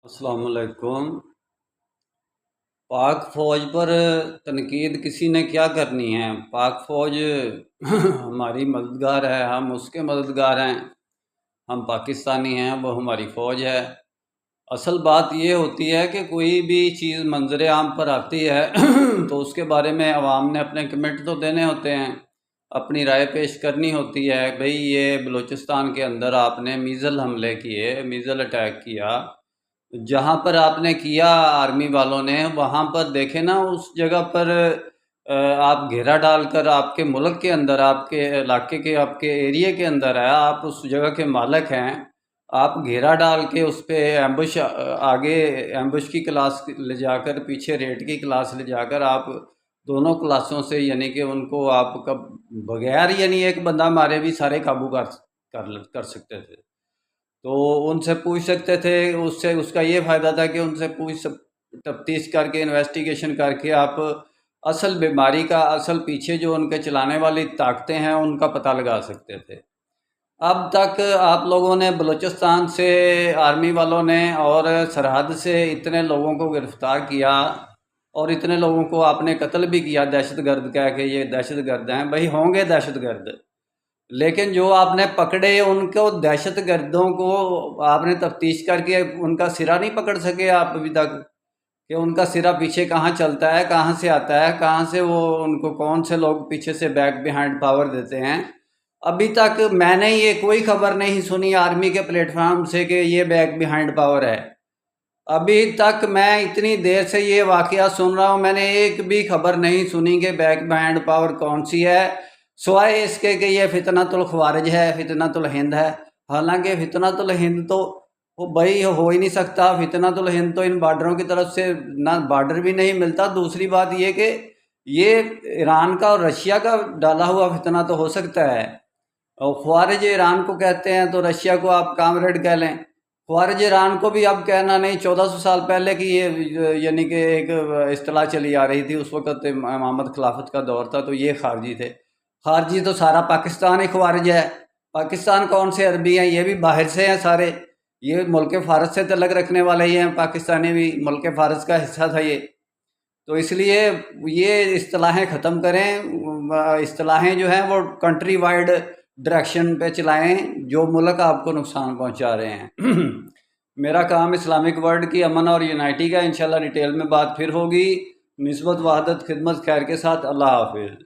السلام علیکم۔ پاک فوج پر تنقید کسی نے کیا کرنی ہے؟ پاک فوج ہماری مددگار ہے، ہم اس کے مددگار ہیں، ہم پاکستانی ہیں، وہ ہماری فوج ہے۔ اصل بات یہ ہوتی ہے کہ کوئی بھی چیز منظر عام پر آتی ہے تو اس کے بارے میں عوام نے اپنے کمنٹ تو دینے ہوتے ہیں، اپنی رائے پیش کرنی ہوتی ہے۔ بھئی یہ بلوچستان کے اندر آپ نے میزل حملے کیے، میزل اٹیک کیا، جہاں پر آپ نے کیا آرمی والوں نے، وہاں پر دیکھیں نا، اس جگہ پر آپ گھیرا ڈال کر آپ کے ملک کے اندر، آپ کے علاقے کے، آپ کے ایریے کے اندر ہے، آپ اس جگہ کے مالک ہیں، آپ گھیرا ڈال کے اس پہ ایمبش، آگے ایمبش کی کلاس لے جا کر، پیچھے ریڈ کی کلاس لے جا کر، آپ دونوں کلاسوں سے یعنی کہ ان کو آپ کا بغیر یعنی ایک بندہ مارے بھی سارے قابو کر سکتے تھے۔ تو ان سے پوچھ سکتے تھے، اس کا یہ فائدہ تھا کہ ان سے تفتیش کر کے، انویسٹیگیشن کر کے آپ اصل بیماری کا، اصل پیچھے جو ان کے چلانے والی طاقتیں ہیں ان کا پتہ لگا سکتے تھے۔ اب تک آپ لوگوں نے بلوچستان سے، آرمی والوں نے اور سرحد سے اتنے لوگوں کو گرفتار کیا اور اتنے لوگوں کو آپ نے قتل بھی کیا دہشت گرد کہہ کے، یہ دہشت گرد ہیں۔ بھائی ہوں گے دہشت گرد، لیکن جو آپ نے پکڑے ان کو دہشت گردوں کو آپ نے تفتیش کر کے ان کا سرا نہیں پکڑ سکے آپ ابھی تک، کہ ان کا سرا پیچھے کہاں چلتا ہے، کہاں سے آتا ہے، کہاں سے وہ ان کو کون سے لوگ پیچھے سے بیک بیہائنڈ پاور دیتے ہیں۔ ابھی تک میں نے یہ کوئی خبر نہیں سنی آرمی کے پلیٹ فارم سے کہ یہ بیک بیہائنڈ پاور ہے۔ ابھی تک میں اتنی دیر سے یہ واقعہ سن رہا ہوں، میں نے ایک بھی خبر نہیں سنی کہ بیک بیہائنڈ پاور کون سی ہے، سوائے اس کے کہ یہ فتنۃ الخوارج ہے، فتنۃ الہند ہے۔ حالانکہ فتنۃ الہند تو وہ بھائی ہو ہی نہیں سکتا۔ فتنۃ الہند تو ان بارڈروں کی طرف سے نہ بارڈر بھی نہیں ملتا۔ دوسری بات یہ کہ یہ ایران کا اور رشیا کا ڈالا ہوا فتنہ تو ہو سکتا ہے، اور خوارج ایران کو کہتے ہیں تو رشیا کو آپ کامریڈ کہہ لیں۔ خوارج ایران کو بھی اب کہنا نہیں، 1400 سال پہلے کی یہ یعنی کہ ایک اصطلاح چلی آ رہی تھی، اس وقت امامت خلافت کا دور تھا تو یہ خارجی تھے۔ خارجی تو سارا پاکستان ہی خوارج ہے۔ پاکستان کون سے عربی ہیں؟ یہ بھی باہر سے ہیں سارے، یہ ملک فارس سے تعلق رکھنے والے ہی ہیں، پاکستانی بھی ملک فارس کا حصہ تھا یہ۔ تو اس لیے یہ اصطلاحیں ختم کریں، اصطلاحیں جو ہیں وہ کنٹری وائڈ ڈائریکشن پہ چلائیں جو ملک آپ کو نقصان پہنچا رہے ہیں۔ میرا کام اسلامک ورلڈ کی امن اور یونائٹی کا، انشاءاللہ ڈیٹیل میں بات پھر ہوگی۔ نسبت، وحدت، خدمت، خیر کے ساتھ۔ اللہ حافظ۔